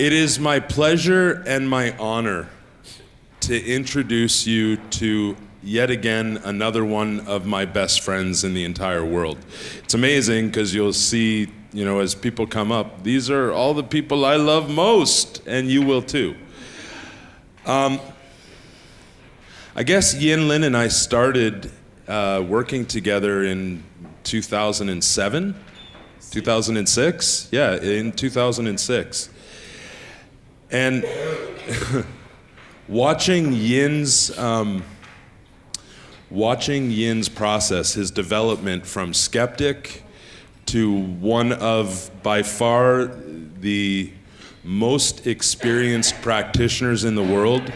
It is my pleasure and my honor to introduce you to yet again another one of my best friends in the entire world. It's amazing because you'll see, as people come up, these are all the people I love most, and you will too. I guess Yin Lin and I started working together in 2007, 2006? Yeah, in 2006. And watching Yin's process, his development from skeptic to one of, by far, the most experienced practitioners in the world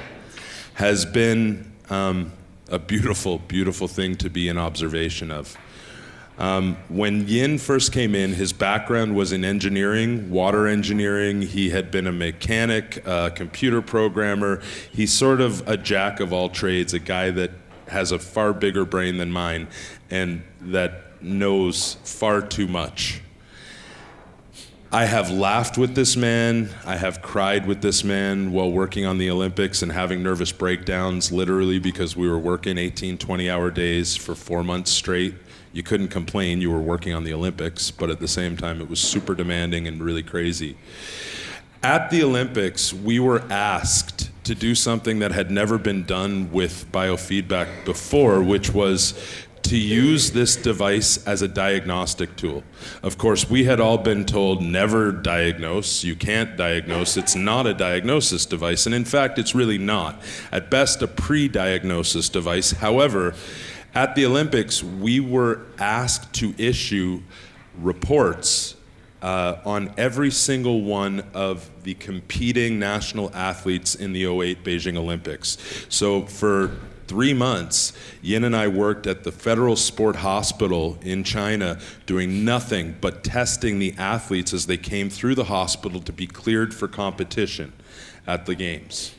has been a beautiful, beautiful thing to be in observation of. When Yin first came in, his background was in engineering, water engineering. He had been a mechanic, a computer programmer. He's sort of a jack of all trades, a guy that has a far bigger brain than mine and that knows far too much. I have laughed with this man. I have cried with this man while working on the Olympics and having nervous breakdowns, literally, because we were working 18, 20-hour days for 4 months straight. You couldn't complain, you were working on the Olympics, but at the same time it was super demanding and really crazy. At the Olympics, we were asked to do something that had never been done with biofeedback before, which was to use this device as a diagnostic tool. Of course, we had all been told never diagnose, you can't diagnose, it's not a diagnosis device, and in fact it's really not. At best a pre-diagnosis device. However, at the Olympics, we were asked to issue reports on every single one of the competing national athletes in the '08 Beijing Olympics. So for 3 months, Yin and I worked at the Federal Sport Hospital in China doing nothing but testing the athletes as they came through the hospital to be cleared for competition at the games.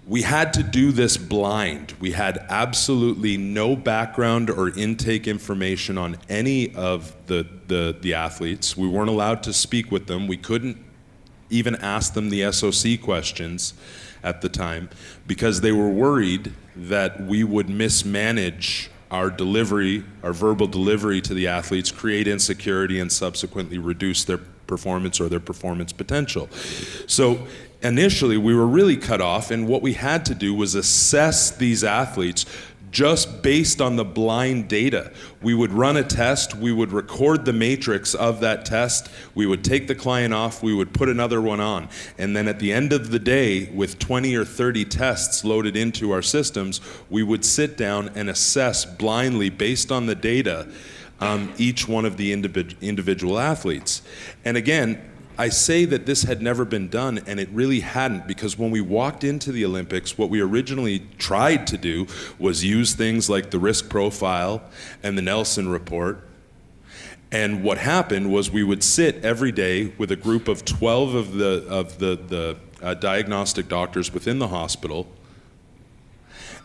We had to do this blind. We had absolutely no background or intake information on any of the athletes. We weren't allowed to speak with them. We couldn't even ask them the SOC questions at the time because they were worried that we would mismanage our delivery, our verbal delivery to the athletes, create insecurity, and subsequently reduce their performance or their performance potential. So initially, we were really cut off, and what we had to do was assess these athletes just based on the blind data. We would run a test, we would record the matrix of that test, we would take the client off, we would put another one on, and then at the end of the day, with 20 or 30 tests loaded into our systems, we would sit down and assess blindly, based on the data, each one of the individual athletes. And again, I say that this had never been done, and it really hadn't, because when we walked into the Olympics, what we originally tried to do was use things like the risk profile and the Nelson report. And what happened was we would sit every day with a group of 12 of the diagnostic doctors within the hospital,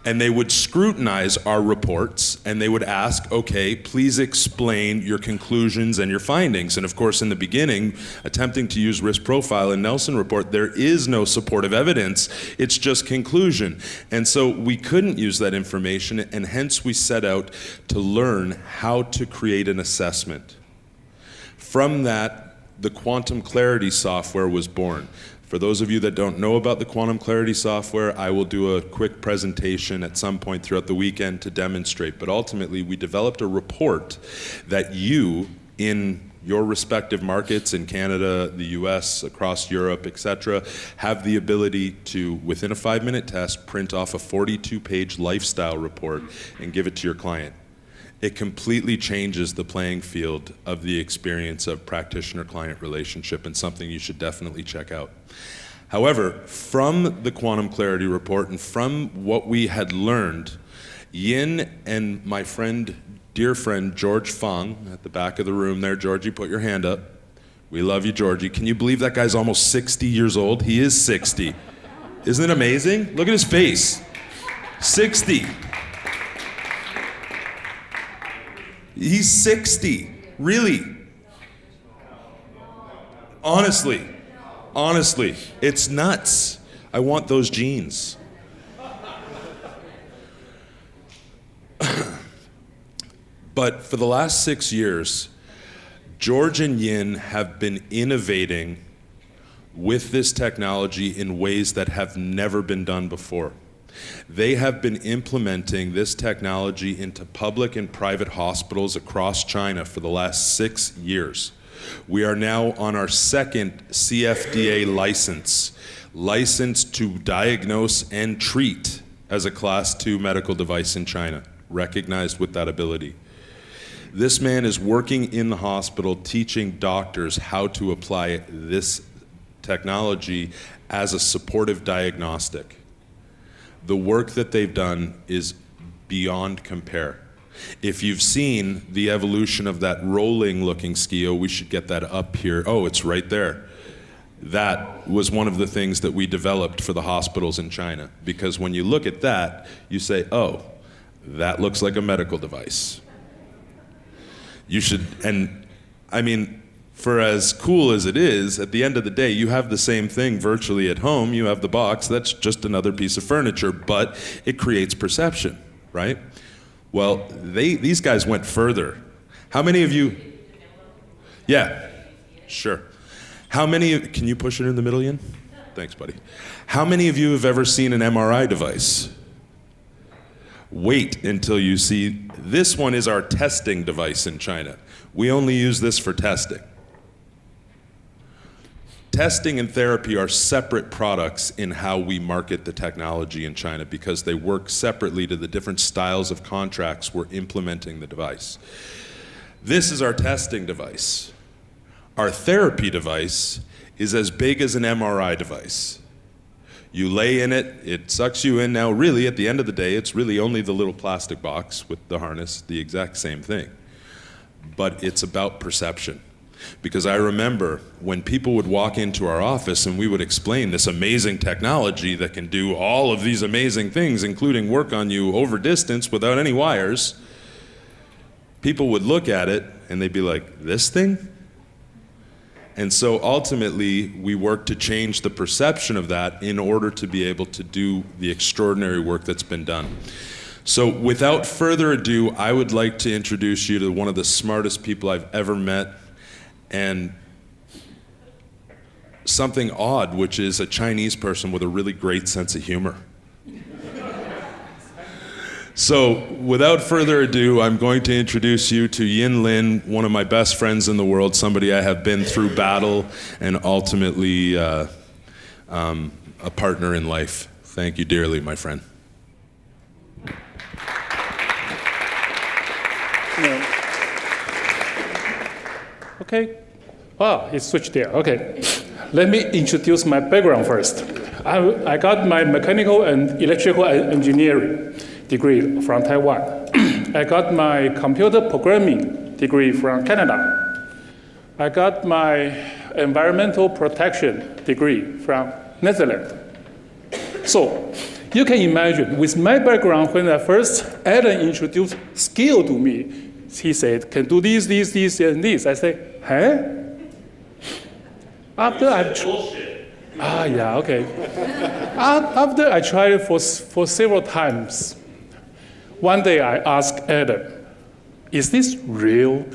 and they would scrutinize our reports, and they would ask, okay, please explain your conclusions and your findings. And of course, in the beginning, attempting to use risk profile and Nelson report, there is no supportive evidence, it's just conclusion. And so we couldn't use that information, and hence we set out to learn how to create an assessment. From that, the Quantum Clarity software was born. For those of you that don't know about the Quantum Clarity software, I will do a quick presentation at some point throughout the weekend to demonstrate. But ultimately, we developed a report that you, in your respective markets in Canada, the US, across Europe, etc., have the ability to, within a 5-minute test, print off a 42-page lifestyle report and give it to your client. It completely changes the playing field of the experience of practitioner-client relationship, and something you should definitely check out. However, from the Quantum Clarity report and from what we had learned, Yin and my dear friend George Fong, at the back of the room there, Georgie, put your hand up. We love you, Georgie. Can you believe that guy's almost 60 years old? He is 60. Isn't it amazing? Look at his face. 60. He's 60, really. Honestly, Honestly, it's nuts. I want those genes. But for the last 6 years, George and Yin have been innovating with this technology in ways that have never been done before. They have been implementing this technology into public and private hospitals across China for the last 6 years. We are now on our second CFDA license to diagnose and treat as a Class 2 medical device in China, recognized with that ability. This man is working in the hospital teaching doctors how to apply this technology as a supportive diagnostic. The work that they've done is beyond compare. If you've seen the evolution of that rolling looking skio, we should get that up here. Oh, it's right there. That was one of the things that we developed for the hospitals in China. Because when you look at that, you say, oh, that looks like a medical device. You should, and I mean, for as cool as it is, at the end of the day, you have the same thing virtually at home. You have the box, that's just another piece of furniture, but it creates perception, right? Well, these guys went further. How many of you? Yeah, sure. How many, can you push it in the middle, Yin? Thanks, buddy. How many of you have ever seen an MRI device? Wait until you see, this one is our testing device in China. We only use this for testing. Testing and therapy are separate products in how we market the technology in China because they work separately to the different styles of contracts we're implementing the device. This is our testing device. Our therapy device is as big as an MRI device. You lay in it, it sucks you in. Now really, at the end of the day, it's really only the little plastic box with the harness, the exact same thing. But it's about perception. Because I remember when people would walk into our office and we would explain this amazing technology that can do all of these amazing things, including work on you over distance without any wires, people would look at it and they'd be like, this thing? And so ultimately, we work to change the perception of that in order to be able to do the extraordinary work that's been done. So without further ado, I would like to introduce you to one of the smartest people I've ever met, and something odd, which is a Chinese person with a really great sense of humor. So without further ado, I'm going to introduce you to Yin Lin, one of my best friends in the world, somebody I have been through battle and ultimately a partner in life. Thank you dearly, my friend. No. Okay. Ah, it switched there. Okay. Let me introduce my background first. I got my mechanical and electrical engineering degree from Taiwan. I got my computer programming degree from Canada. I got my environmental protection degree from Netherlands. So you can imagine, with my background, when I first Adam introduced skill to me, he said, can do this, and this. I said, huh? After After I tried it for several times, one day I asked Adam, is this real?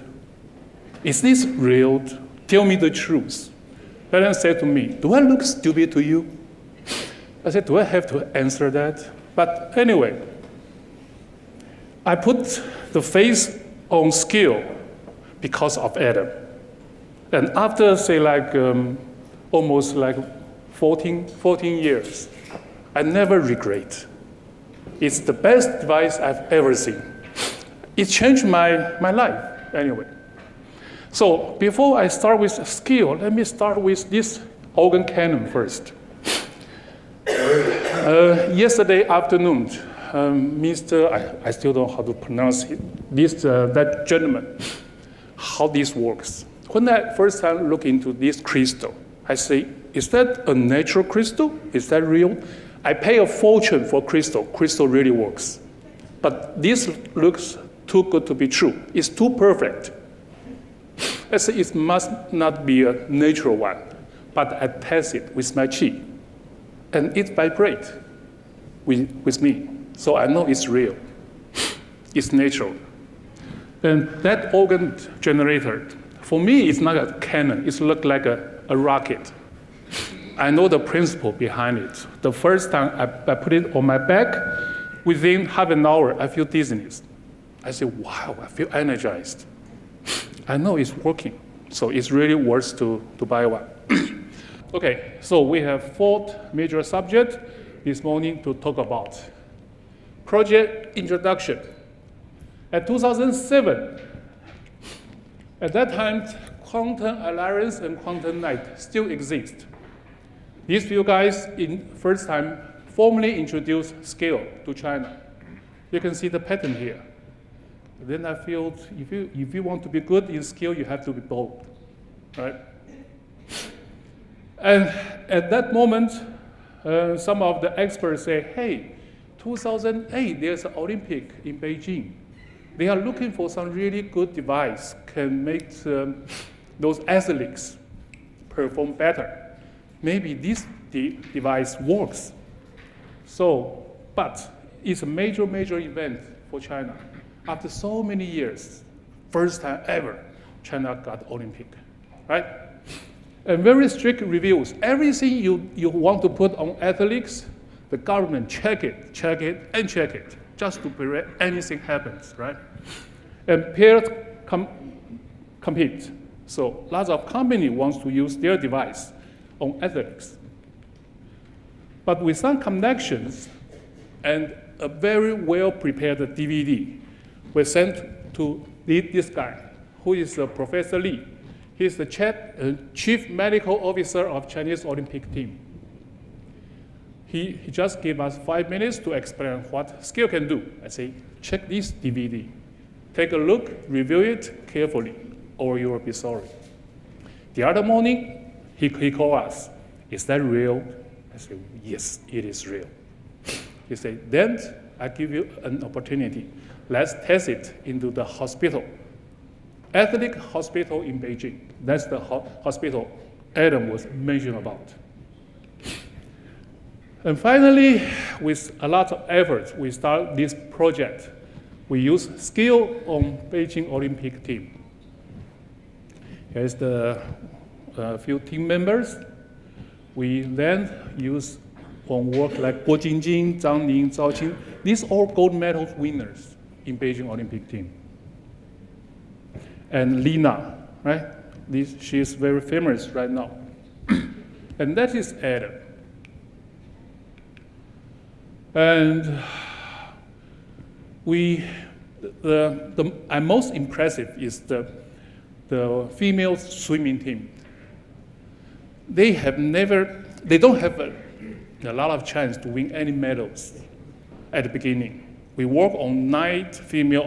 Is this real? Tell me the truth. Adam said to me, do I look stupid to you? I said, do I have to answer that? But anyway, I put the faith on skill because of Adam. And after, say, almost 14 years, I never regret. It's the best device I've ever seen. It changed my life, anyway. So before I start with skill, let me start with this organ cannon first. Yesterday afternoon, I still don't know how to pronounce it, that gentleman, how this works. When I first time look into this crystal, I say, is that a natural crystal? Is that real? I pay a fortune for crystal. Crystal really works. But this looks too good to be true. It's too perfect. I say it must not be a natural one. but I test it with my chi, and it vibrates with me. So I know it's real. It's natural. And that organ generator, for me, it's not a cannon. It looks like a rocket. I know the principle behind it. The first time I put it on my back, within half an hour, I feel dizziness. I say, wow, I feel energized. I know it's working. So it's really worth to buy one. Okay, so we have 4 major subjects this morning to talk about. Project introduction. At 2007, at that time, Quantum Alliance and Quantum Night still exist. These few guys, in first time, formally introduced scale to China. You can see the pattern here. Then I feel if you want to be good in scale, you have to be bold, right? And at that moment, some of the experts say, hey, 2008, there's an Olympic in Beijing. They are looking for some really good device can make those athletes perform better. Maybe this device works. So, but it's a major, major event for China. After so many years, first time ever, China got Olympic, right? And very strict reviews. Everything you want to put on athletes, the government check it, and check it, just to prevent anything happens, right? And pairs compete. So lots of company wants to use their device on athletes. But with some connections and a very well-prepared DVD, we sent to this guy, who is Professor Li. He's the chief medical officer of Chinese Olympic team. He just gave us 5 minutes to explain what scale can do. I say, check this DVD. Take a look, review it carefully, or you will be sorry. The other morning, he called us. Is that real? I said, yes, it is real. He said, then I give you an opportunity. Let's test it into the hospital. Athletic hospital in Beijing. That's the hospital Adam was mentioning about. And finally, with a lot of effort, we start this project. We use skill on Beijing Olympic team. Here's the few team members. We then use on work like Guo Jingjing, Zhang Ning, Zhao Qing. These all gold medal winners in Beijing Olympic team. And Lina, right? She is very famous right now. And that is Adam. And I'm most impressive is the female swimming team. They don't have a lot of chance to win any medals at the beginning. We work on 9 female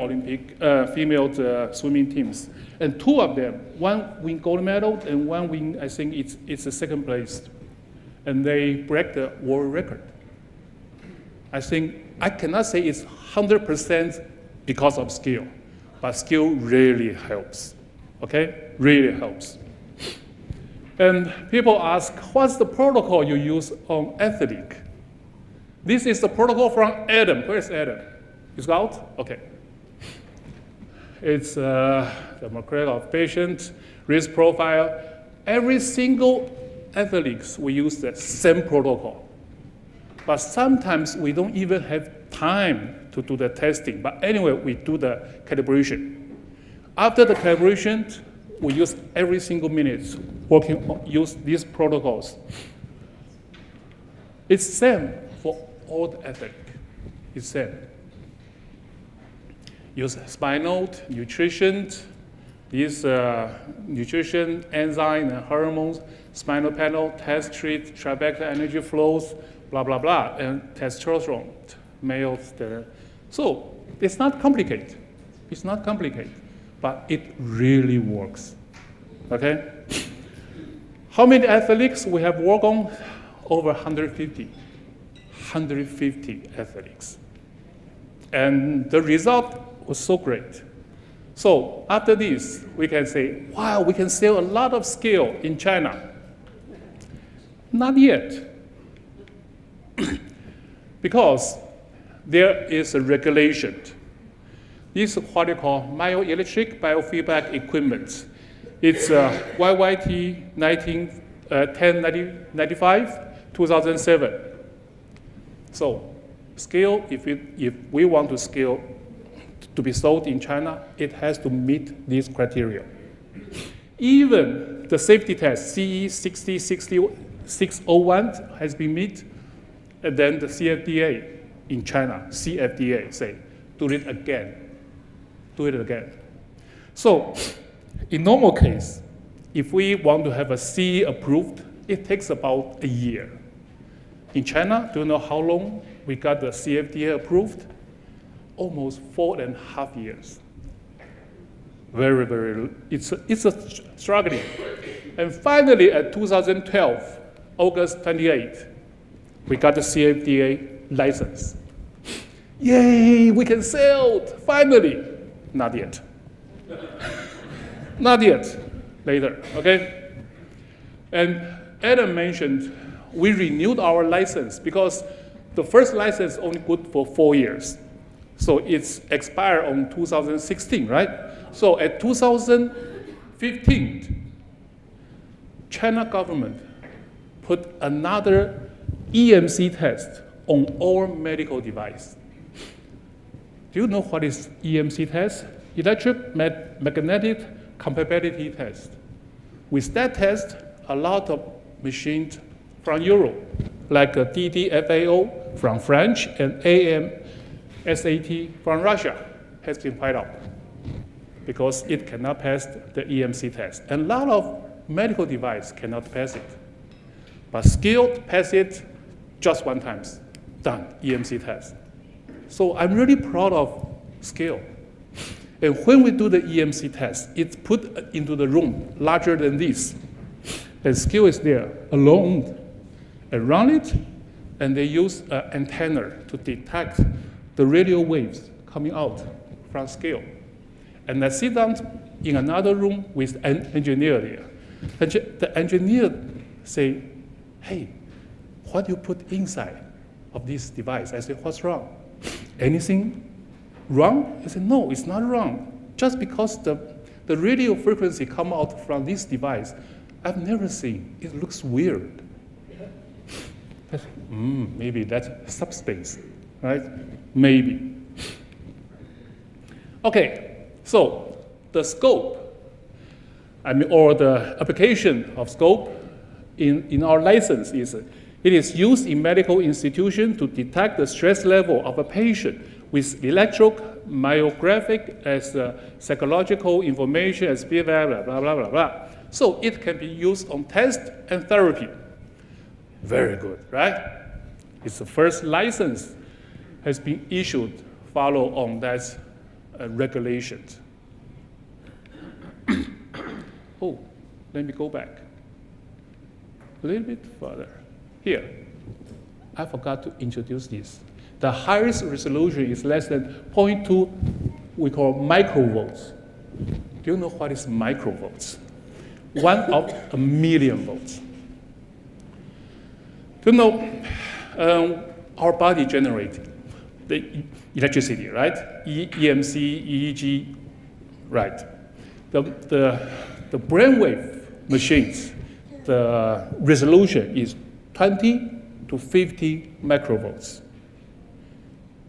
swimming teams, and 2 of them, one win gold medal and one win, I think it's the second place, and they break the world record. I think I cannot say it's 100% because of skill, but skill really helps. Okay, really helps. And people ask, what's the protocol you use on athlete? This is the protocol from Adam. Where's Adam? He's out? Okay. It's the demographic of patient, risk profile. Every single athlete, we use the same protocol. But sometimes we don't even have time to do the testing. But anyway, we do the calibration. After the calibration, we use every single minute use these protocols. It's same for all the athletes. It's same. Use spinal, nutrition, these nutrition, enzyme, and hormones, spinal panel, test treat, trifecta energy flows, blah, blah, blah, and testosterone, males. So it's not complicated. It's not complicated, but it really works, okay? How many athletes we have worked on? Over 150. 150 athletes. And the result was so great. So after this, we can say, wow, we can sell a lot of skill in China. Not yet. Because there is a regulation. This is what they call myoelectric biofeedback equipment. It's YYT 1095, 2007. So scale, if we want to scale to be sold in China, it has to meet these criteria. Even the safety test, CE 60601 has been met, and then the CFDA in China, CFDA say, do it again. So in normal case, if we want to have a CE approved, it takes about a year. In China, do you know how long we got the CFDA approved? Almost 4.5 years. Very, very, it's a struggling. And finally, at 2012, August 28, we got the CFDA license. Yay, we can sell, finally. Not yet. Not yet, later, okay? And Adam mentioned we renewed our license because the first license is only good for 4 years. So it's expired on 2016, right? So at 2015, China government put another EMC test on all medical device. Do you know what is EMC test? Electromagnetic compatibility test. With that test, a lot of machines from Europe, like DDFAO from French and AMSAT from Russia, has been wiped out because it cannot pass the EMC test. And a lot of medical device cannot pass it. But skilled pass it just one time, done, EMC test. So I'm really proud of Skill. And when we do the EMC test, it's put into the room larger than this. And Skill is there alone around it, and they use an antenna to detect the radio waves coming out from Skill. And I sit down in another room with an engineer there. And the engineer say, hey, what do you put inside of this device? I said, what's wrong? Anything wrong? He said, no, it's not wrong. Just because the radio frequency come out from this device, I've never seen. It looks weird. I said, maybe that's subspace, right? Maybe. Okay, so the scope, or the application of scope in our license is, it is used in medical institution to detect the stress level of a patient with electromyographic as psychological information as blah, blah, blah, blah, blah, blah. So it can be used on test and therapy. Very good, right? It's the first license has been issued follow on that regulations. Oh, let me go back a little bit further. Here, I forgot to introduce this. The highest resolution is less than 0.2, we call microvolts. Do you know what is microvolts? 1 of a million volts. Do you know our body generates the electricity, right? EMC, EEG, right? The brainwave machines, the resolution is 20 to 50 microvolts.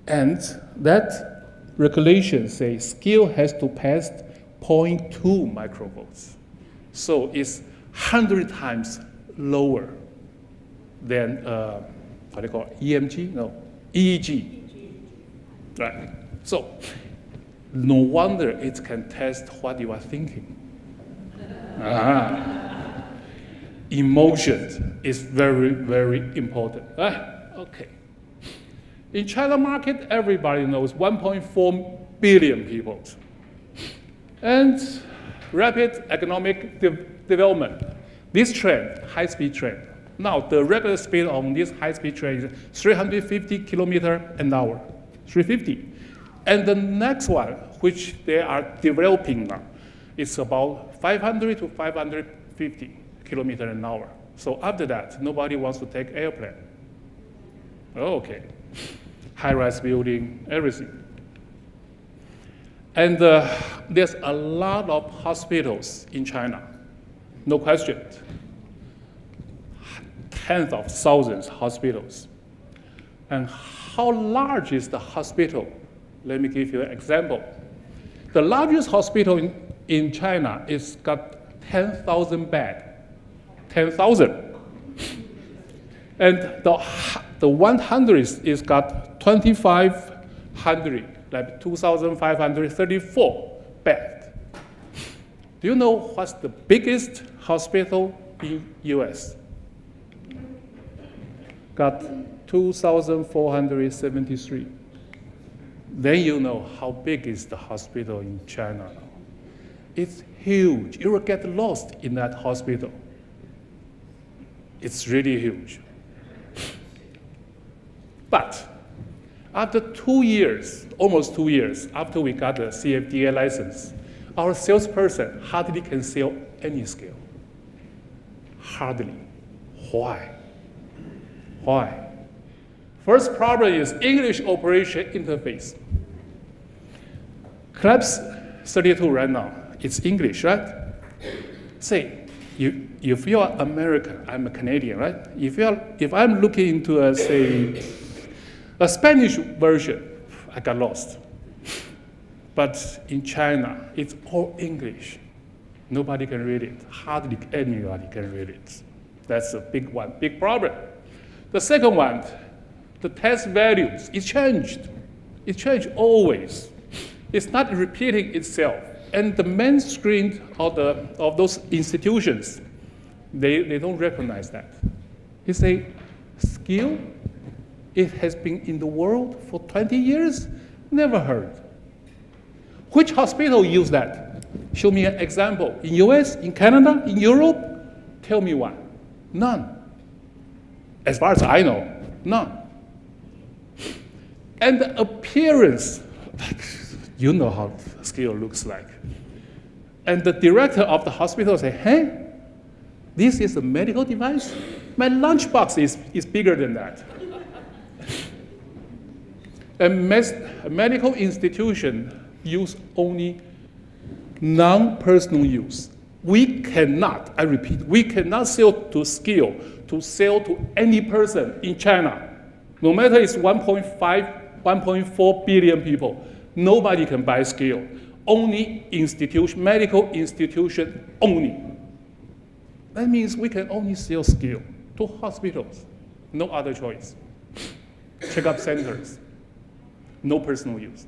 And that regulation says Skill has to pass 0.2 microvolts. So it's 100 times lower than, what do you call it? EMG? No, EEG. Right. So no wonder it can test what you are thinking. Emotion is very, very important. Okay. In China market, everybody knows 1.4 billion people. And rapid economic development. This trend, high-speed train. Now, the regular speed on this high-speed train is 350 kilometers an hour, 350. And the next one, which they are developing now, is about 500 to 550 kilometers an hour. So after that, nobody wants to take airplane. Okay. High-rise building, everything. And there's a lot of hospitals in China, no question. Tens of thousands of hospitals. And how large is the hospital? Let me give you an example. The largest hospital in China is got 10,000 beds. 10,000. And the 100 is got 2,500, like 2,534 beds. Do you know what's the biggest hospital in US? Got 2,473. Then you know how big is the hospital in China now. It's huge. You will get lost in that hospital. It's really huge. But after 2 years, almost 2 years, after we got the CFDA license, our salesperson hardly can sell any scale. Hardly. Why? Why? First problem is English operation interface. CLAPS 32 right now, it's English, right? Say, if you are American, I'm a Canadian, right? If I'm looking into a Spanish version, I got lost. But in China, it's all English. Nobody can read it. Hardly anybody can read it. That's a big one, big problem. The second one, the test values, it changed. It changed always. It's not repeating itself. And the main screen of those institutions, they don't recognize that. It's a skill. It has been in the world for 20 years, never heard. Which hospital use that? Show me an example. In US, in Canada, in Europe? Tell me one. None. As far as I know, none. And the appearance, you know how the skill looks like. And the director of the hospital say, hey, this is a medical device? My lunchbox is bigger than that. A medical institution use only non-personal use. We cannot, I repeat, we cannot sell to skill, to sell to any person in China. No matter it's 1.5, 1.4 billion people, nobody can buy skill. Only institution, medical institution only. That means we can only sell skill to hospitals, no other choice. Checkup centers, no personal use.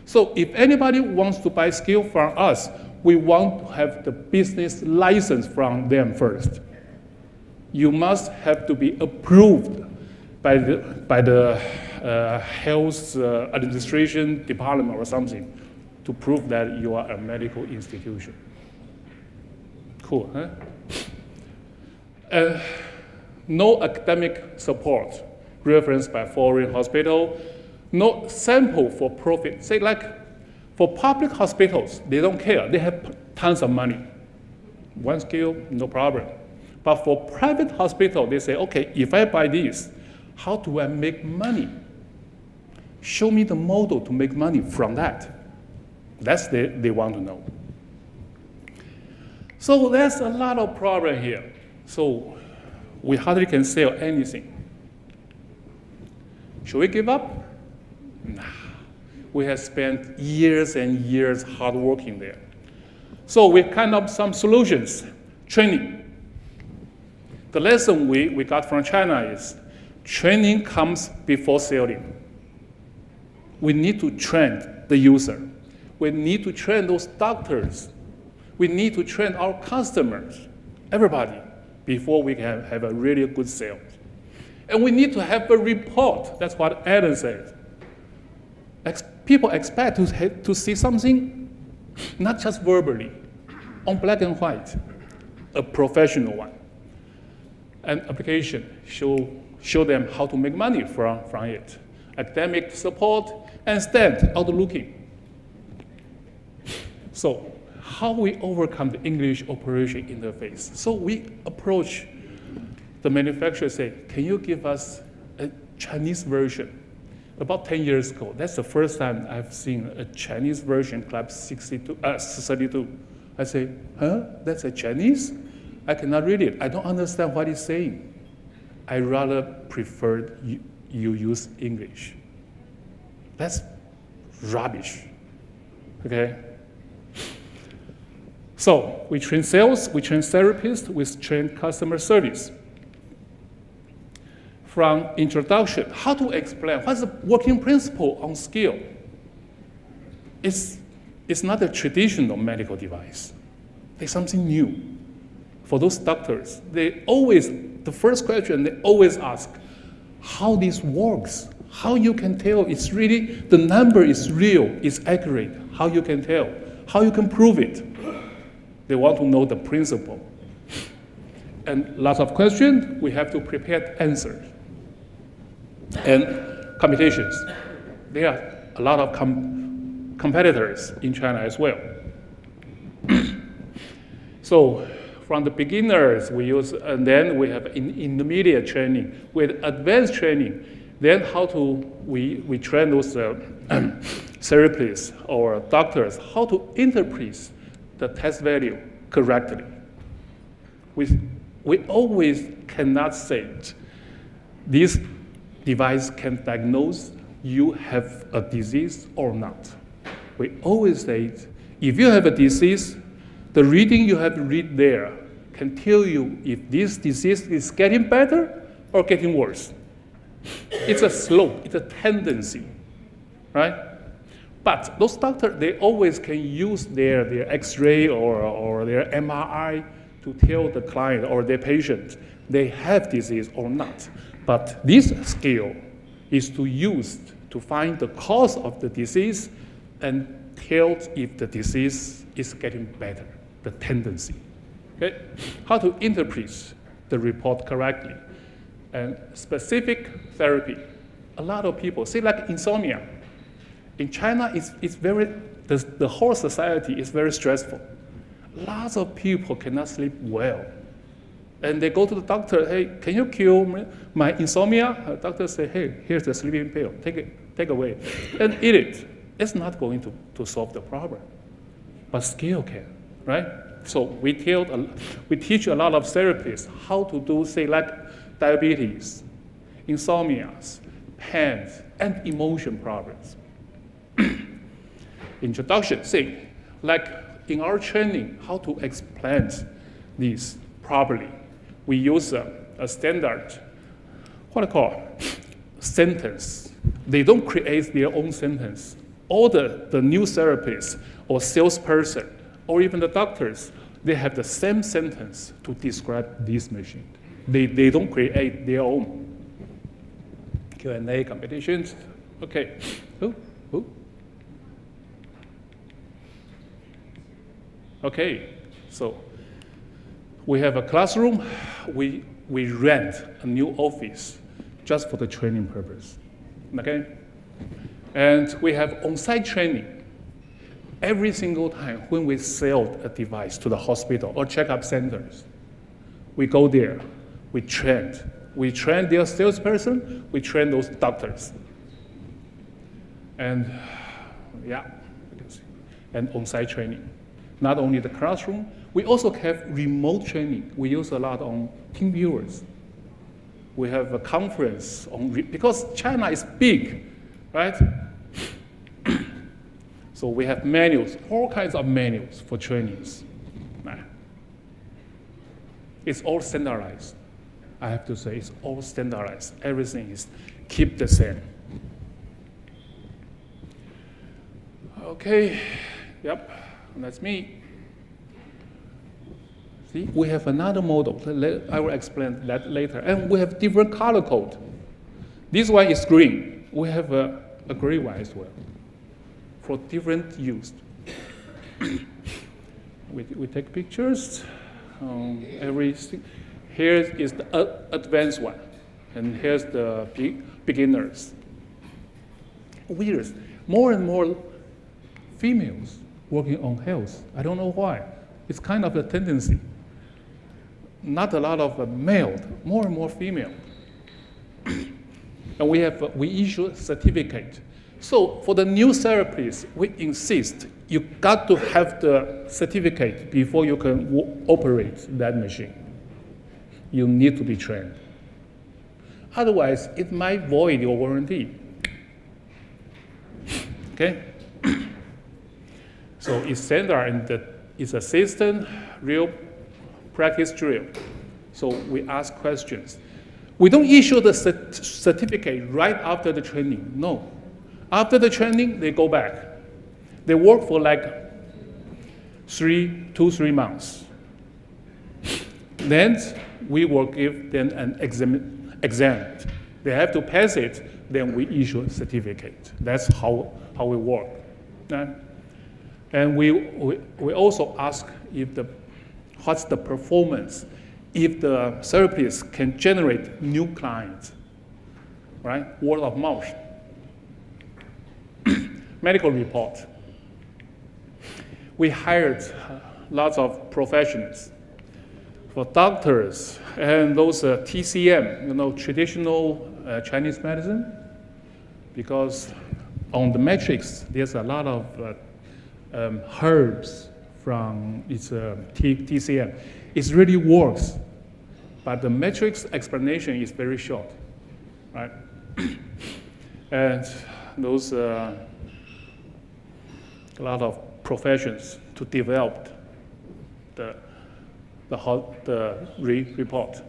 So if anybody wants to buy skill from us, we want to have the business license from them first. You must have to be approved by the health administration department or something to prove that you are a medical institution. Cool, huh? No academic support, reference by foreign hospital, no sample for profit. Say like, for public hospitals, they don't care. They have tons of money. One skill, no problem. But for private hospital, they say, okay, if I buy this, how do I make money? Show me the model to make money from that. That's they want to know. So there's a lot of problem here. So we hardly can sell anything. Should we give up? Nah. We have spent years and years hard working there. So we kind of some solutions. Training. The lesson we got from China is training comes before selling. We need to train the user. We need to train those doctors. We need to train our customers, everybody, before we can have a really good sale. And we need to have a report. That's what Adam said. People expect to see something, not just verbally, on black and white, a professional one. An application show them how to make money from it. Academic support and stand out looking. So how we overcome the English operation interface. So we approach the manufacturer, say, can you give us a Chinese version? About 10 years ago, that's the first time I've seen a Chinese version Club 32. I say, huh, that's a Chinese? I cannot read it. I don't understand what it's saying. I rather prefer you use English. That's rubbish, okay? So we train sales, we train therapists, we train customer service. From introduction, how to explain, what's the working principle on skill? It's not a traditional medical device. It's something new. For those doctors, the first question they always ask, how this works, how you can tell it's really, the number is real, it's accurate, how you can tell, how you can prove it. They want to know the principle. And lots of questions, we have to prepare answers. And competitions. There are a lot of competitors in China as well. So from the beginners, we use, and then we have intermediate training, with advanced training. Then we train those therapists or doctors how to interpret the test value correctly. We always cannot say this device can diagnose you have a disease or not. We always say, if you have a disease, the reading you have to read there can tell you if this disease is getting better or getting worse. It's a slope, it's a tendency, right? But those doctors, they always can use their X-ray or their MRI to tell the client or their patient they have disease or not. But this skill is to use to find the cause of the disease and tell if the disease is getting better, the tendency. Okay? How to interpret the report correctly. And specific therapy. A lot of people say like insomnia. In China, it's very, the whole society is very stressful. Lots of people cannot sleep well. And they go to the doctor, hey, can you cure my insomnia? The doctor say, hey, here's the sleeping pill, take away, and eat it. It's not going to solve the problem, but skill can, right? So we teach a lot of therapists how to do, say, like diabetes, insomnia, pain, and emotion problems. Introduction, say, like in our training, how to explain this properly. We use a standard, what I call sentence. They don't create their own sentence. All the new therapists or salesperson or even the doctors, they have the same sentence to describe this machine. They don't create their own. Q&A competitions. Okay. Who? Okay. So we have a classroom. We rent a new office just for the training purpose. Okay? And we have on-site training. Every single time when we sell a device to the hospital or checkup centers, we go there, we train. We train their salesperson, we train those doctors. And yeah, and on-site training. Not only the classroom, we also have remote training. We use a lot on team viewers. We have a conference on, because China is big, right? So we have manuals, all kinds of manuals for trainings. It's all standardized. I have to say, it's all standardized. Everything is keep the same. Okay, yep, that's me. See, we have another model. I will explain that later. And we have different color code. This one is green. We have a gray one as well for different use. we take pictures. Everything. Here is the advanced one, and here's the beginners. Weird. More and more females working on health. I don't know why. It's kind of a tendency. Not a lot of male, more and more female. And we issue a certificate. So for the new therapies, we insist you got to have the certificate before you can operate that machine. You need to be trained. Otherwise, it might void your warranty. Okay? So it's standard and it's a system, real practice drill. So we ask questions. We don't issue the certificate right after the training. No. After the training, they go back. They work for like 2-3 months. Then we will give them an exam. They have to pass it, then we issue a certificate. That's how we work. And we also ask what's the performance, if the therapist can generate new clients, right? Word of mouth. Medical report. We hired lots of professionals for doctors and those TCM, traditional Chinese medicine, because on the matrix, there's a lot of herbs from its TCM. It really works, but the matrix explanation is very short, right? And those a lot of professions to develop the report.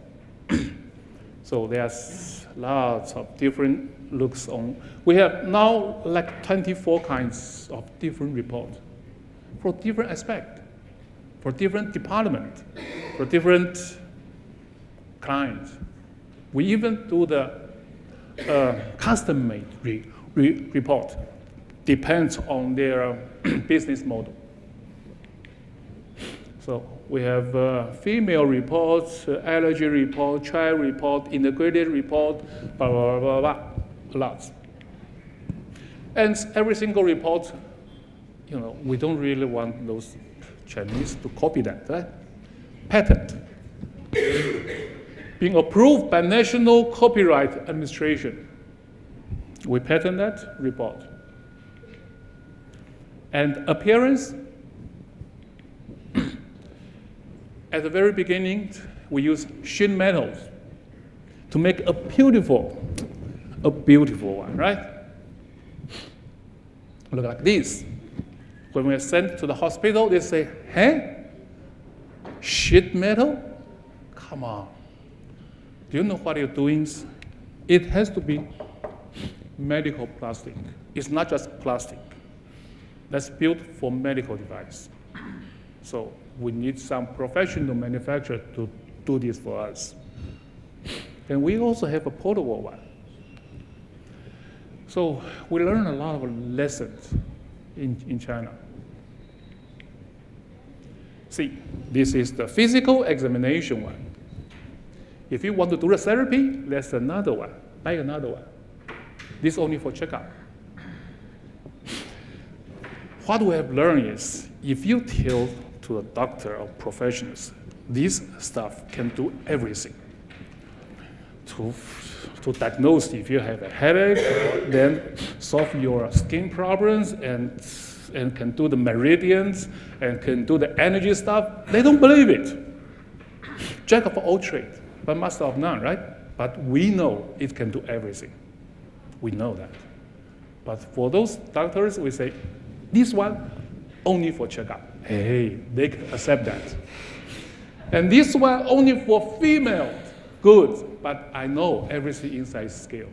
So there's lots of different looks on. We have now like 24 kinds of different reports for different aspects, for different departments, for different clients. We even do the custom-made report. Depends on their business model. So we have female reports, allergy report, child report, integrated report, blah, blah, blah, blah, lots. And every single report, we don't really want those Chinese to copy that, right? Patent. Being approved by National Copyright Administration. We patent that report. And appearance, at the very beginning, we use sheet metals to make a beautiful one, right? Look like this. When we're sent to the hospital, they say, hey, sheet metal? Come on. Do you know what you're doing? It has to be medical plastic. It's not just plastic. That's built for medical device. So we need some professional manufacturer to do this for us. And we also have a portable one. So we learn a lot of lessons in China. See, this is the physical examination one. If you want to do the therapy, there's another one, buy another one. This is only for checkup. What we have learned is, if you tell to a doctor or professionals, this stuff can do everything. To diagnose if you have a headache, then solve your skin problems, and can do the meridians, and can do the energy stuff. They don't believe it. Jack of all trades, but master of none, right? But we know it can do everything. We know that. But for those doctors, we say, this one, only for checkup. Hey, they can accept that. And this one, only for female. Good, but I know everything inside is scale.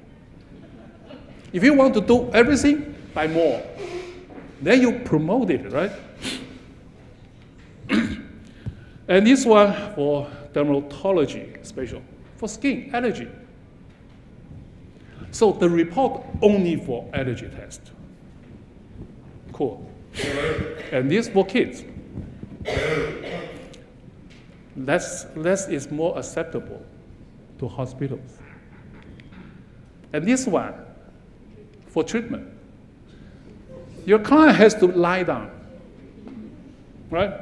If you want to do everything, buy more. Then you promote it, right? And this one for dermatology, special, for skin, allergy. So the report only for allergy test. Cool. And this for kids. Less is more acceptable to hospitals. And this one for treatment. Your client has to lie down right?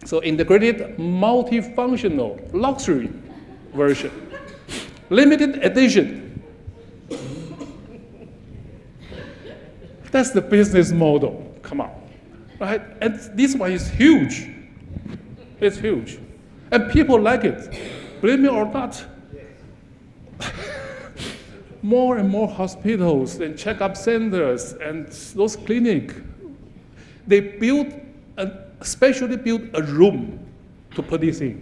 So integrated multifunctional luxury version, limited edition. That's the business model, come on, right? And this one is huge. It's huge. And people like it, believe me or not. More and more hospitals and checkup centers and those clinics, they especially built a room to put this in.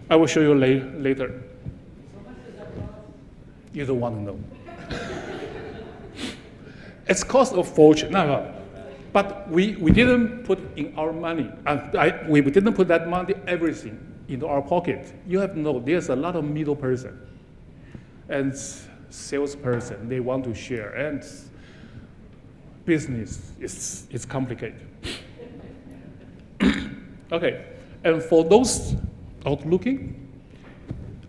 I will show you later. You don't want to know. It's cost a fortune. No. But we didn't put in our money. We didn't put that money, everything, into our pocket. You have to know there's a lot of middle person and salesperson. They want to share, and business is complicated. Okay, and for those out looking,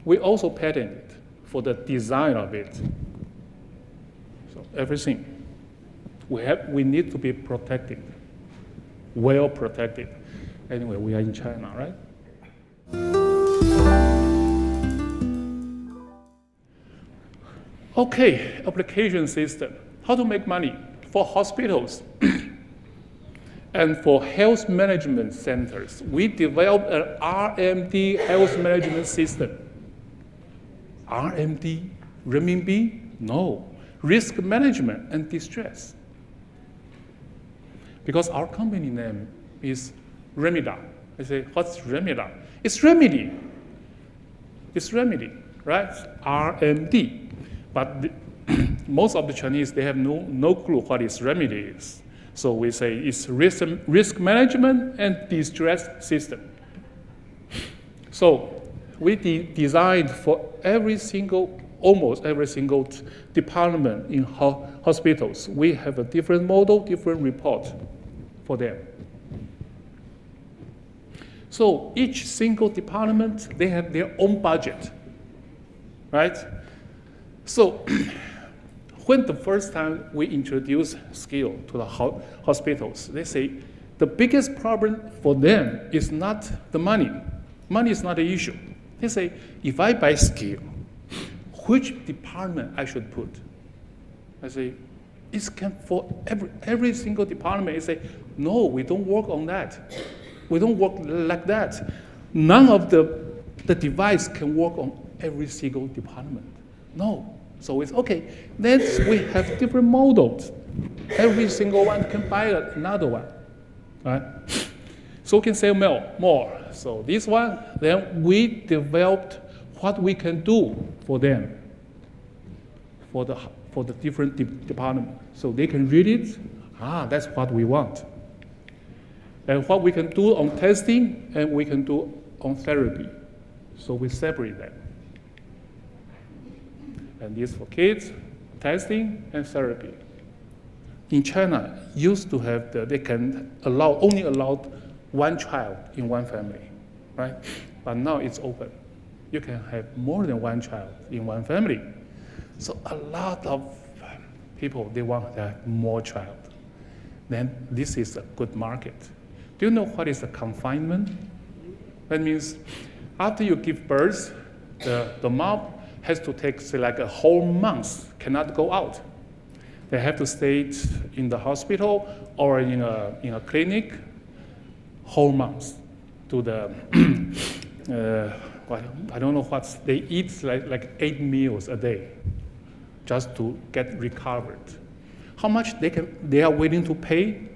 we also patented for the design of it. So everything. We need to be protected, well protected. Anyway, we are in China, right? Okay, application system. How to make money for hospitals and for health management centers. We developed an RMD health management system. RMD, renminbi? No. Risk management and distress. Because our company name is Remida. I say, what's Remida? It's remedy. It's remedy, right? RMD. But most of the Chinese, they have no clue what is remedy is. So we say it's risk management and distress system. So we designed for almost every single department in hospitals. We have a different model, different report for them. So each single department, they have their own budget, right? So when the first time we introduced skill to the hospitals, they say the biggest problem for them is not the money. Money is not the issue. They say, if I buy skill, which department I should put? I say, it's for every single department. They say, no, we don't work on that. We don't work like that. None of the device can work on every single department. No. So it's okay. Then we have different models. Every single one can buy another one. Right? So we can sell more. So this one, then we developed what we can do for them, for the different departments. So they can read it. That's what we want. And what we can do on testing, and we can do on therapy. So we separate them. And this for kids, testing, and therapy. In China, used to have they can only allow one child in one family, right? But now it's open. You can have more than one child in one family. So a lot of people, they want to have more child. Then this is a good market. Do you know what is a confinement? That means after you give birth, the mom has to take, say, like a whole month, cannot go out. They have to stay in the hospital or in a clinic, whole month. To the, I don't know what, they eat like 8 meals a day just to get recovered. How much they are willing to pay?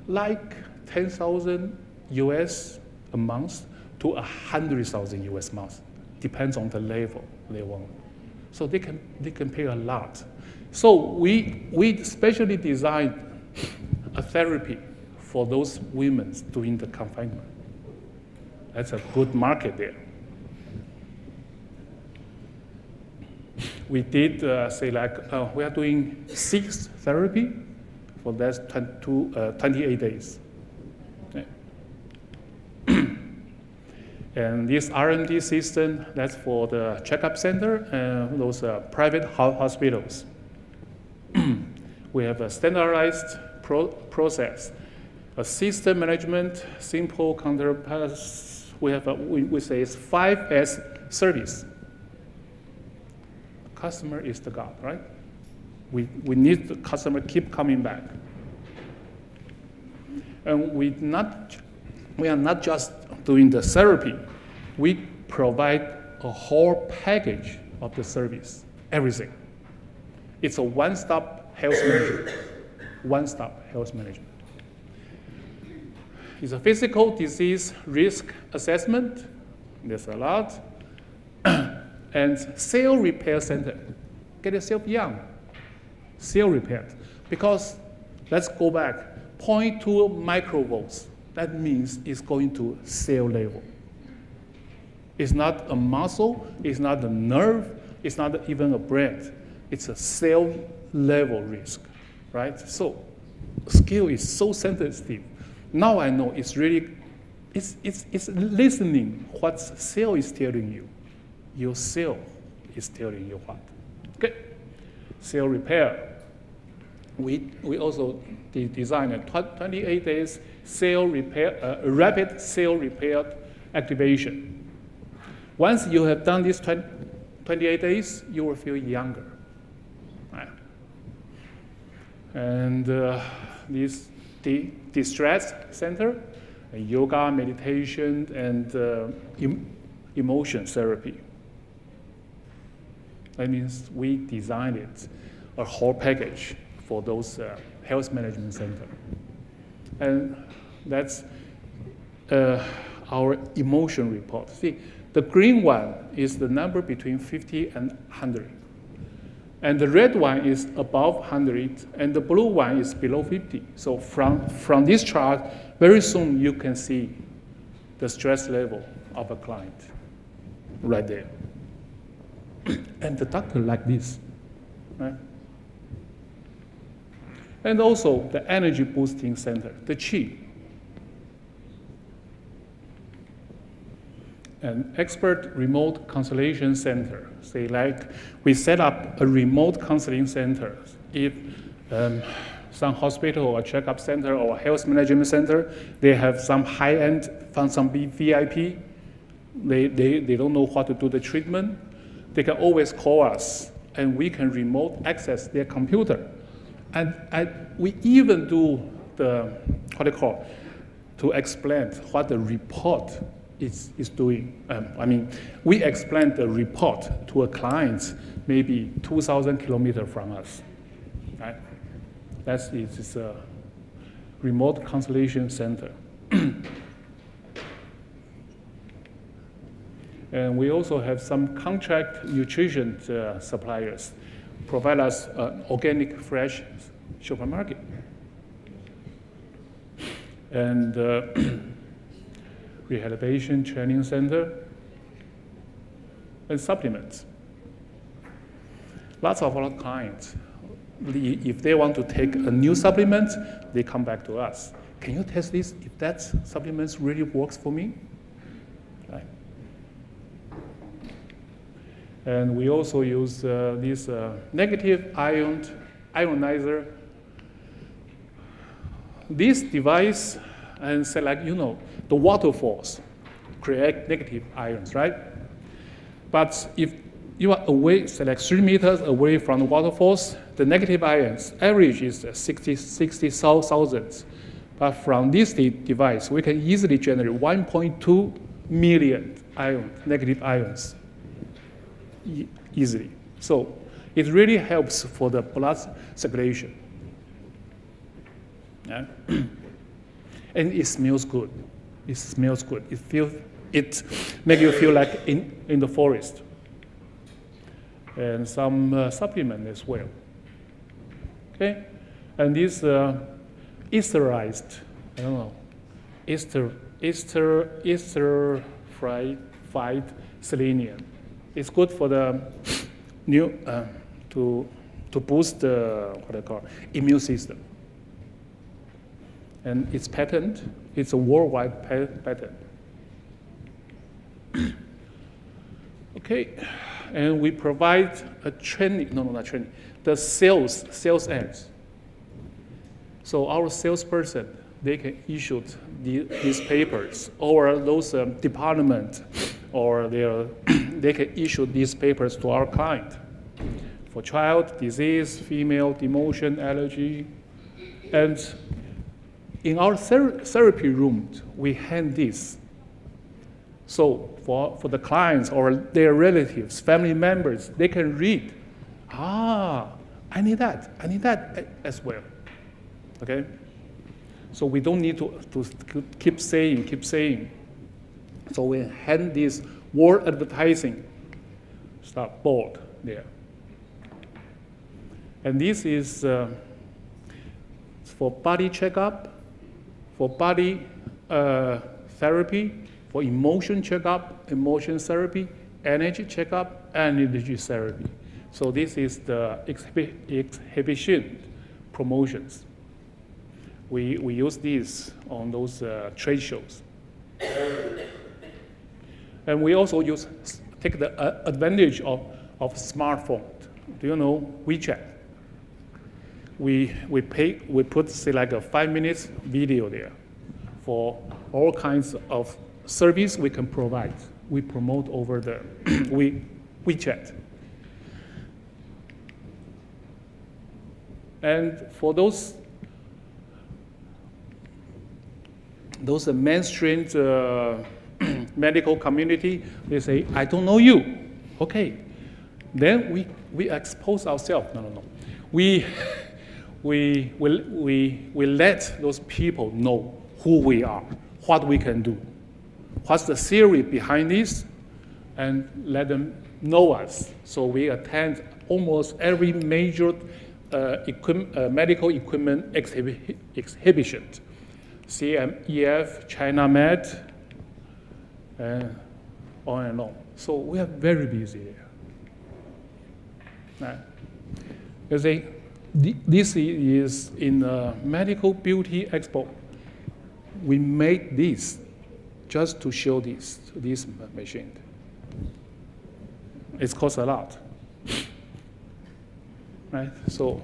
Like 10,000 US a month to 100,000 US a month. Depends on the level they want. So they can pay a lot. So we specially designed a therapy for those women during the confinement. That's a good market there. We did we are doing 6 therapy for that 28 days. Okay. And this R&D system, that's for the checkup center and those private hospitals. We have a standardized process. A system management, simple counterpass, we say it's 5S service. Customer is the God, right? We need the customer keep coming back. And we are not just doing the therapy. We provide a whole package of the service, everything. It's a one-stop health management. One-stop health management. It's a physical disease risk assessment. There's a lot. And cell repair center. Get yourself young. Cell repair. Because, let's go back, 0.2 microvolts. That means it's going to cell level. It's not a muscle, it's not a nerve, it's not even a brain. It's a cell level risk, right? So, scale is so sensitive. Now I know it's really, it's listening what cell is telling you. Your cell is telling you what. Okay, cell repair. We also designed a 28 days cell repair, rapid cell repair activation. Once you have done this 28 days, you will feel younger. Right? And this distress center, yoga, meditation, and emotion therapy. That means we designed it, a whole package for those health management center. And that's our emotion report. See, the green one is the number between 50 and 100. And the red one is above 100, and the blue one is below 50. So from this chart, very soon you can see the stress level of a client right there. And the doctor like this, right? And also the energy boosting center, the Qi. An expert remote consultation center. Say like we set up a remote counseling center. If some hospital or checkup center or health management center, they have some high-end, some VIP, they don't know what to do the treatment, they can always call us and we can remote access their computer. And we even do to explain what the report is doing. We explain the report to a client maybe 2,000 kilometers from us. Right? That's it's a remote consultation center. And we also have some contract nutrition suppliers provide us organic, fresh supermarket. And rehabilitation training center and supplements. Lots of our clients, if they want to take a new supplement, they come back to us. Can you test this if that supplement really works for me? Right. And we also use this negative ionizer. This device, and select, the waterfalls create negative ions, right? But if you are away, select 3 meters away from the waterfalls, the negative ions average is 60,000. But from this device, we can easily generate 1.2 million negative ions. Easily. So it really helps for the blood circulation. Yeah. And it smells good. It smells good. It makes you feel like in the forest. And some supplement as well. Okay? And this esterized, esterified selenium. It's good for the to boost the immune system. And it's patent. It's a worldwide patent. Okay, and we provide a training. No, not training. The sales ads. So our salesperson, they can issue these papers, or those department, or they can issue these papers to our client for child, disease, female, demotion, allergy. And in our therapy room, we hand this. So for the clients or their relatives, family members, they can read, I need that as well, okay? So we don't need to keep saying. So we hand this word advertising, start board there. And this is for body checkup, for body therapy, for emotion checkup, emotion therapy, energy checkup, and energy therapy. So this is the exhibition promotions. We use these on those trade shows. And we also take the advantage of smartphone. Do you know WeChat? We put, say, like a 5 minutes video there for all kinds of service we can provide. We promote over the WeChat. And for those mainstream medical community, they say, I don't know you. Okay. Then we expose ourselves. No. We let those people know who we are, what we can do, what's the theory behind this, and let them know us. So we attend almost every major medical equipment exhibition, CMEF, China Med, and on and on. So we are very busy there. You see, this is in the Medical Beauty Expo. We made this just to show this machine. It costs a lot. Right? So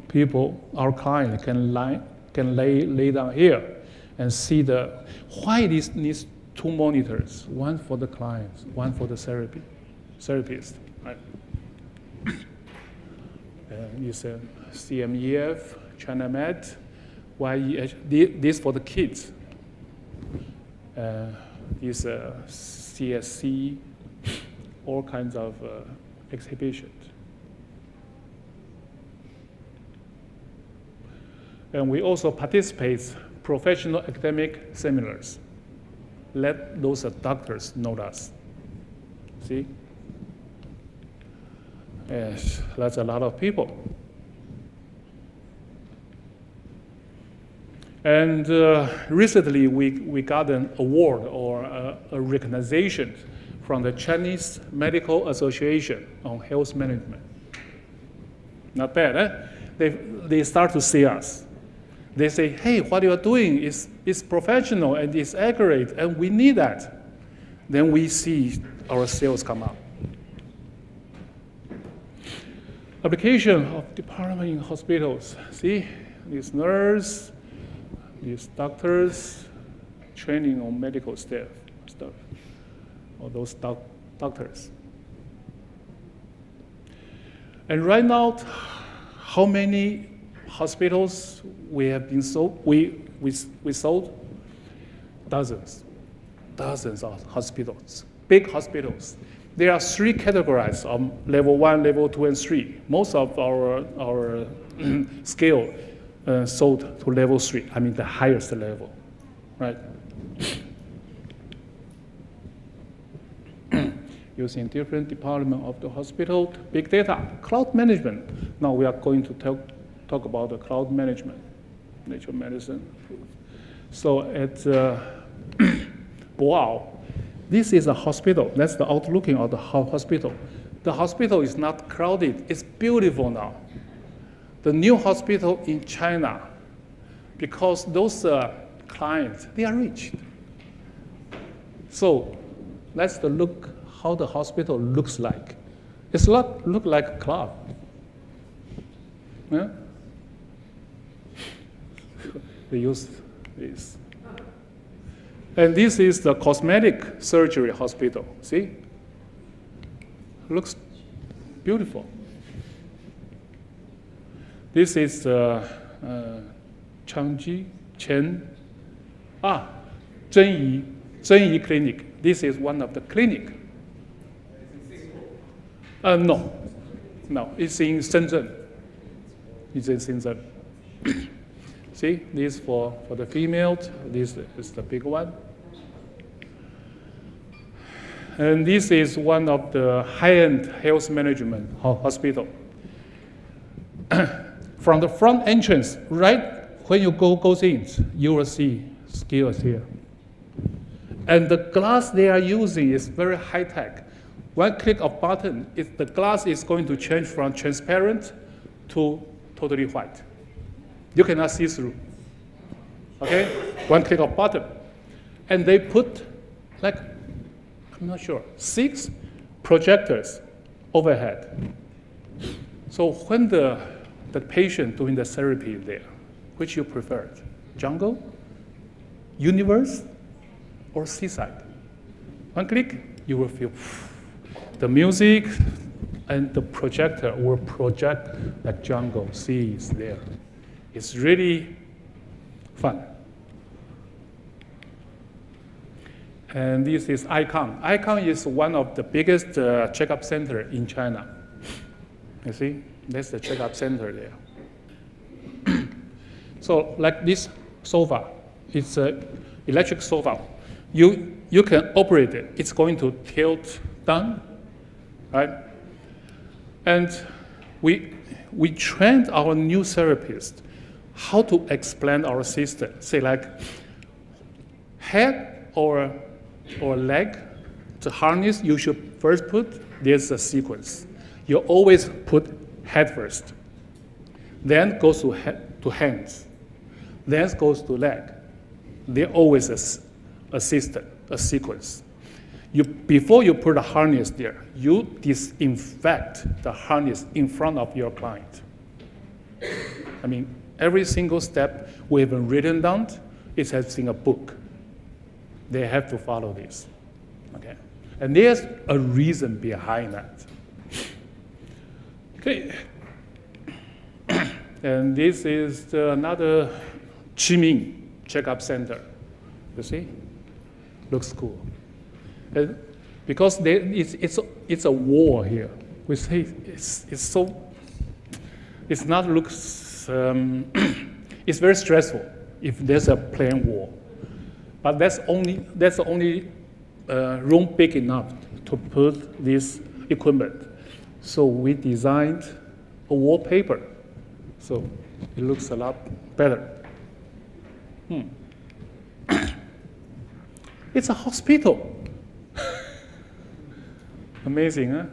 people, our client can lay down here and see why this needs two monitors, one for the clients, one for the therapist. Right? It's a CMEF, China Med, YEH, this for the kids. This CSC, all kinds of exhibitions. And we also participate professional academic seminars. Let those doctors know us. See? Yes, that's a lot of people. And recently, we got an award or a recognition from the Chinese Medical Association on health management. Not bad, eh? They start to see us. They say, hey, what you are doing is professional and it's accurate, and we need that. Then we see our sales come up. Application of department in hospitals. See, these nurses, these doctors, training on medical stuff, or those doctors. And right now, how many hospitals we have been sold? We sold dozens of hospitals, big hospitals. There are three categories of level 1, level 2, and 3. Most of our scale sold to level 3. I mean the highest level, right? Using different departments of the hospital, big data, cloud management. Now we are going to talk about the cloud management, nature medicine. So at Boao, this is a hospital. That's the outlooking of the hospital. The hospital is not crowded. It's beautiful now. The new hospital in China, because those clients, they are rich. So let's look how the hospital looks like. It's not look like a club. Yeah? They use this. And this is the cosmetic surgery hospital. See? Looks beautiful. This is Changji Chen. Zhenyi Clinic. This is one of the clinic. No, it's in Shenzhen. It's in Shenzhen. See, this for the female. This is the big one. And this is one of the high-end health management hospital. From the front entrance, right when you go in, you will see skills here. And the glass they are using is very high-tech. One click of button, the glass is going to change from transparent to totally white. You cannot see through. Okay? One click of button. And they put, like, I'm not sure, 6 projectors overhead. So when the patient doing the therapy there, which you preferred? Jungle, universe, or seaside? One click, you will feel the music and the projector will project like jungle, seas there. It's really fun. And this is Icon. Icon is one of the biggest checkup center in China. You see, that's the checkup center there. So like this sofa, it's an electric sofa. You can operate it. It's going to tilt down, right? And we trained our new therapists how to explain our system. Say like head or leg, the harness you should first put, there's a sequence. You always put head first. Then goes to hands. Then goes to leg. There always a system, a sequence. Before you put a harness there, you disinfect the harness in front of your client. I mean, every single step we have written down, it has in a book. They have to follow this, okay? And there's a reason behind that. Okay, and this is another Qiming checkup center. You see, looks cool. And because it's a wall here. We say it's not looks. It's very stressful if there's a plain wall. But that's the only room big enough to put this equipment. So we designed a wallpaper, so it looks a lot better. It's a hospital. Amazing, huh?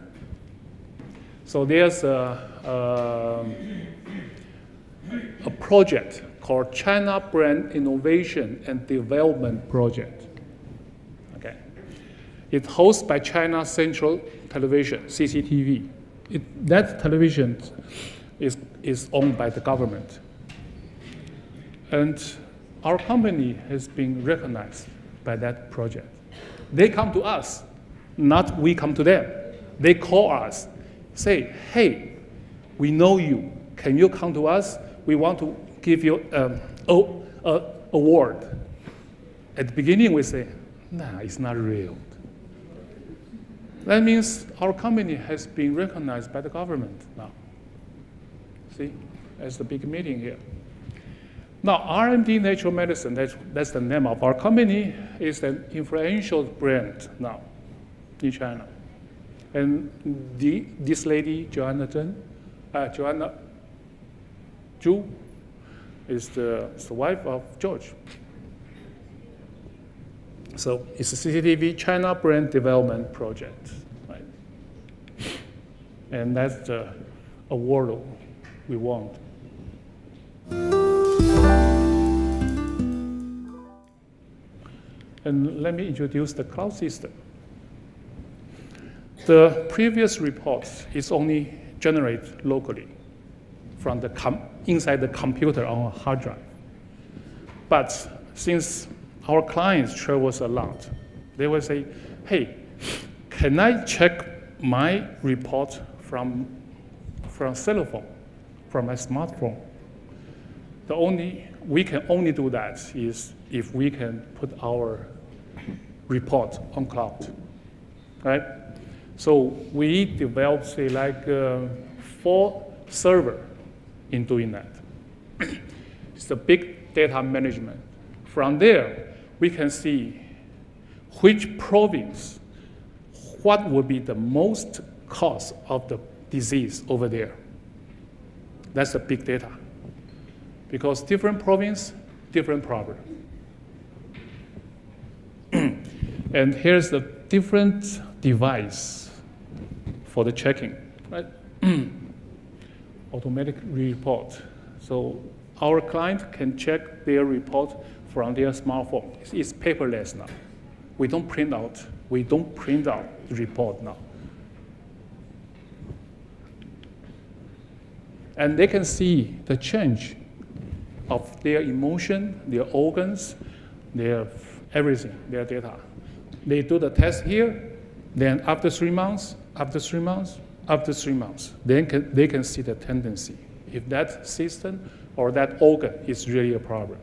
So there's a project called China Brand Innovation and Development Project. Okay, it's hosted by China Central Television (CCTV). That television is owned by the government, and our company has been recognized by that project. They come to us, not we come to them. They call us, say, "Hey, we know you. Can you come to us? We want to give you an award." At the beginning, we say, "Nah, it's not real." That means our company has been recognized by the government now. See, that's the big meeting here. Now, RMD Natural Medicine, that's the name of our company, is an influential brand now in China. And this lady, Joanna Zhu, is the wife of George. So it's a CCTV China Brand Development Project, right? And that's the award we won. And let me introduce the cloud system. The previous reports is only generated locally from inside the computer on a hard drive. But since our clients travels a lot, they will say, hey, can I check my report from cell phone, from my smartphone? We can only do that is if we can put our report on cloud, right? So we developed, say, like 4 server in doing that. It's a big data management. From there, we can see which province, what would be the most cause of the disease over there. That's the big data. Because different province, different problem. And here's the different device for the checking, right? Automatic report. So our client can check their report from their smartphone. It's paperless now. We don't print out the report now. And they can see the change of their emotion, their organs, their everything, their data. They do the test here, then after 3 months, after 3 months, after 3 months, they can see the tendency, if that system or that organ is really a problem.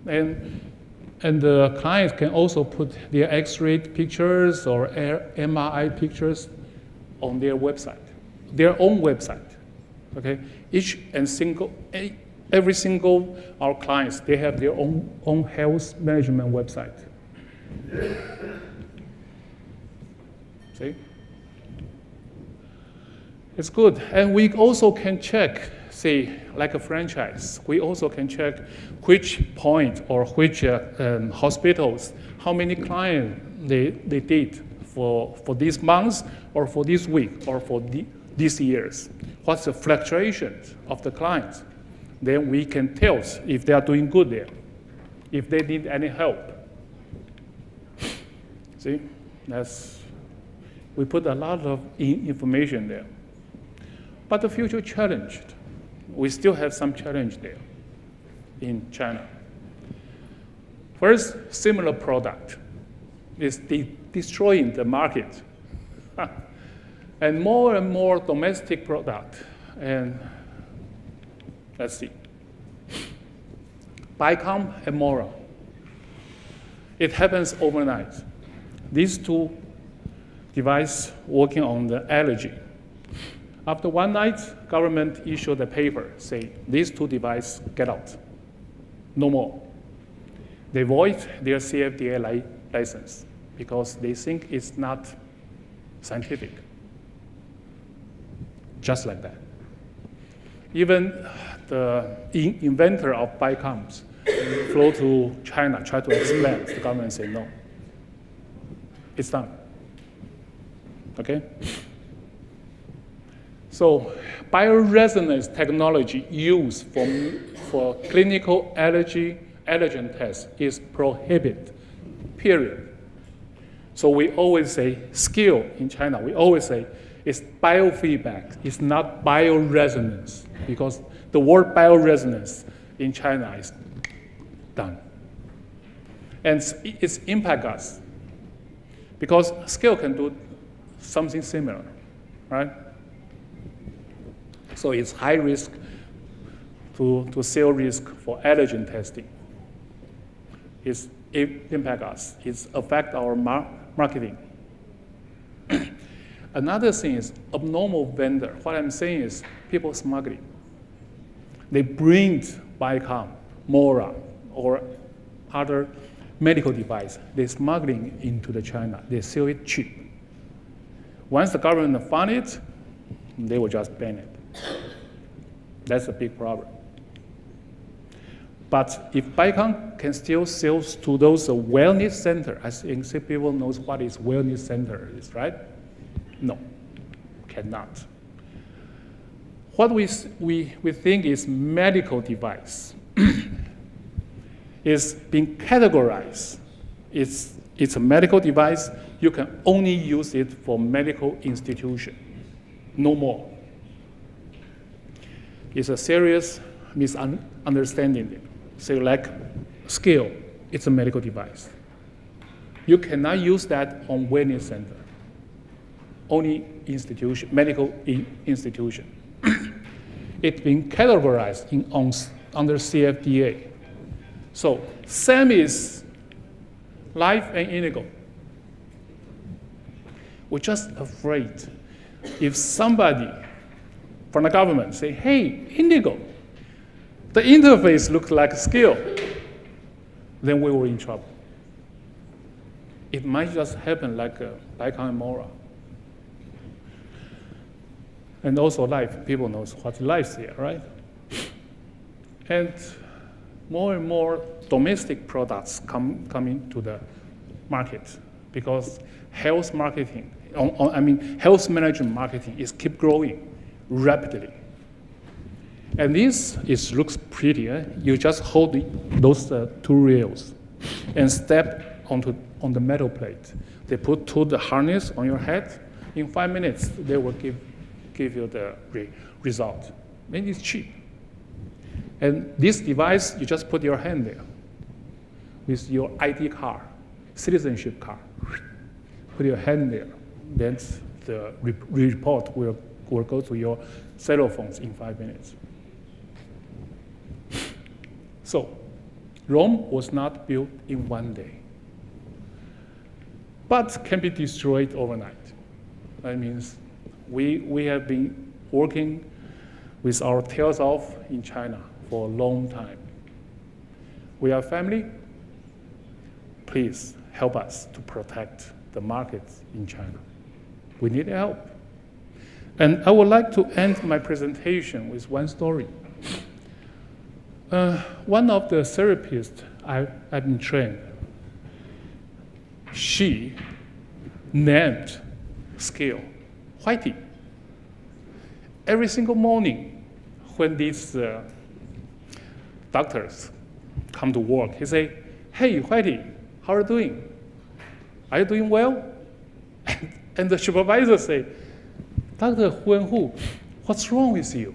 And the client can also put their X-ray pictures or MRI pictures on their website, their own website. Okay, every single our clients, they have their own health management website. See, it's good, and we also can check. Say, like a franchise, we also can check which point or which hospitals, how many clients they did for this month or for this week or for these years. What's the fluctuations of the clients? Then we can tell if they are doing good there, if they need any help. See, we put a lot of information there. But the future challenge, we still have some challenge there in China. First, similar product is destroying the market. And more domestic product. And let's see. Bicom and Mora. It happens overnight. These 2 devices working on the allergy. After one night, government issued a paper saying these 2 devices get out. No more. They void their CFDA license because they think it's not scientific. Just like that. Even the inventor of Bicoms flew to China, tried to explain. The government said no. It's done. Okay? So bioresonance technology used for clinical allergen tests is prohibited, period. So we always say skill in China, we always say it's biofeedback, it's not bioresonance, because the word bioresonance in China is done. And it's impact us, because skill can do something similar, right? So it's high risk to zero risk for allergen testing. It impacts us. It affects our marketing. Another thing is abnormal vendor. What I'm saying is people smuggling. They bring Bicom, Mora, or other medical device. They're smuggling into the China. They sell it cheap. Once the government finds it, they will just ban it. That's a big problem. But if Bicom can still sell to those wellness centers, I think people know what is wellness center is, right? No, cannot. What we think is medical device is being categorized. It's a medical device. You can only use it for medical institution, no more. It's a serious misunderstanding. So like scale, it's a medical device. You cannot use that on wellness center. Only institution, medical institution. It's been categorized under CFDA. So same is life and indigo. We're just afraid if somebody from the government say, hey, indigo, the interface looks like a skill, then we were in trouble. It might just happen like Bicon and Mora. And also life, people know what life is here, right? And more domestic products come into the market because health marketing, health management marketing is keep growing rapidly. And this looks pretty. You just hold those two rails and step on the metal plate. They put the harness on your head. In 5 minutes, they will give you the result. And it's cheap. And this device, you just put your hand there with your ID card, citizenship card. Put your hand there. Then the report will go to your cell phones in 5 minutes. So, Rome was not built in one day, but can be destroyed overnight. That means we have been working with our tails off in China for a long time. We are family. Please help us to protect the markets in China. We need help. And I would like to end my presentation with one story. One of the therapists I've been trained, she named scale Whitey. Every single morning when these doctors come to work, he say, hey, Whitey, how are you doing? Are you doing well? And the supervisor say, Dr. Hu, what's wrong with you?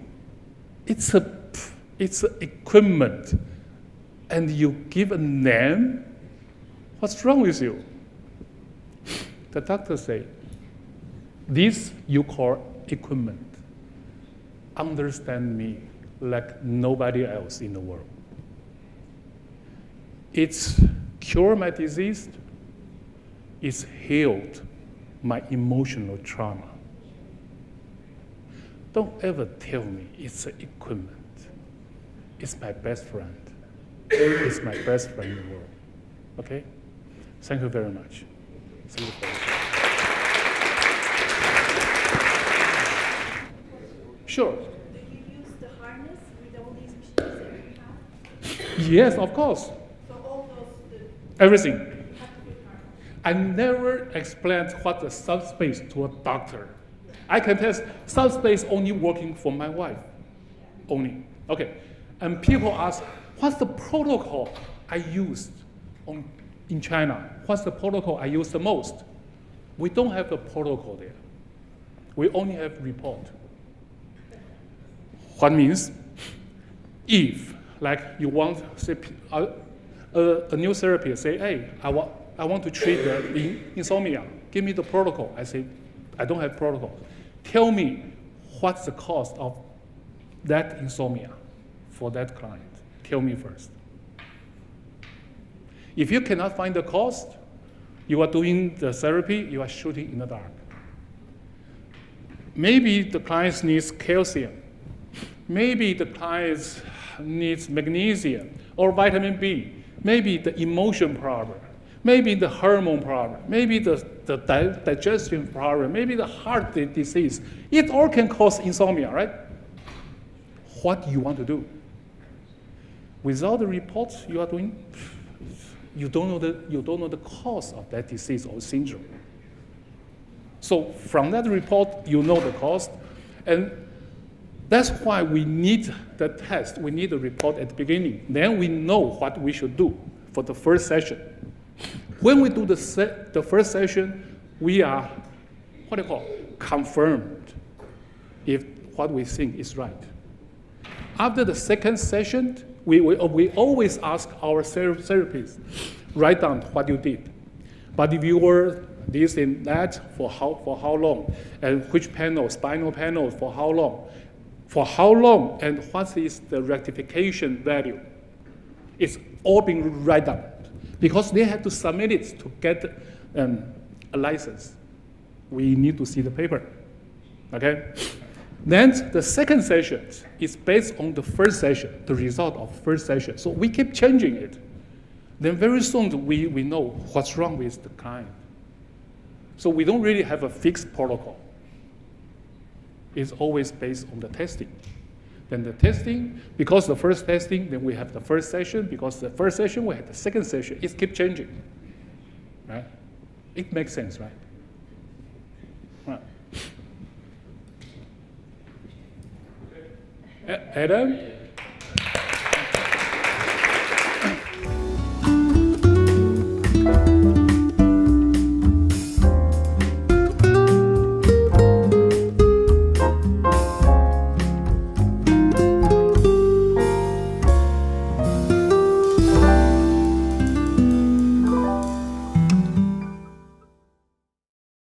It's equipment, and you give a name? What's wrong with you? The doctor say, this you call equipment. Understand me like nobody else in the world. It's cure my disease. It's healed my emotional trauma. Don't ever tell me it's an equipment. It's my best friend. It's my best friend in the world. Okay? Thank you very much. Thank you for listening. Sure. Do you use the harness with all these machines that you have? Yes, of course. So all those Everything. have to be harness. I never explained what the subspace to a doctor. I can test subspace only working for my wife. Only. Okay. And people ask, what's the protocol I used in China? What's the protocol I use the most? We don't have the protocol there. We only have report. What means, if, like you want a new therapist, say, hey, I want to treat the insomnia. Give me the protocol. I say, I don't have protocol. Tell me what's the cost of that insomnia for that client. Tell me first. If you cannot find the cost, you are doing the therapy, you are shooting in the dark. Maybe the client needs calcium. Maybe the client needs magnesium or vitamin B. Maybe the emotion problem. Maybe the hormone problem. Maybe the digestion problem. Maybe the heart disease. It all can cause insomnia, right? What do you want to do? Without the reports you are doing, you don't know the cause of that disease or syndrome. So from that report, you know the cause, and that's why we need the test. We need the report at the beginning. Then we know what we should do for the first session. When we do the first session, we are confirmed if what we think is right. after the second session, we always ask our therapists, write down what you did. But if you were this and that, for how long? And which panel, spinal panel, for how long? For how long, and what is the rectification value? It's all being written down, because they have to submit it to get a license. We need to see the paper, okay? Then the second session is based on the first session, the result of first session. So we keep changing it. Then very soon we know what's wrong with the client. So we don't really have a fixed protocol. It's always based on the testing. Then the testing, because the first testing, then we have the first session. Because the first session, we have the second session. It keeps changing, right? It makes sense, right? Right. Adam?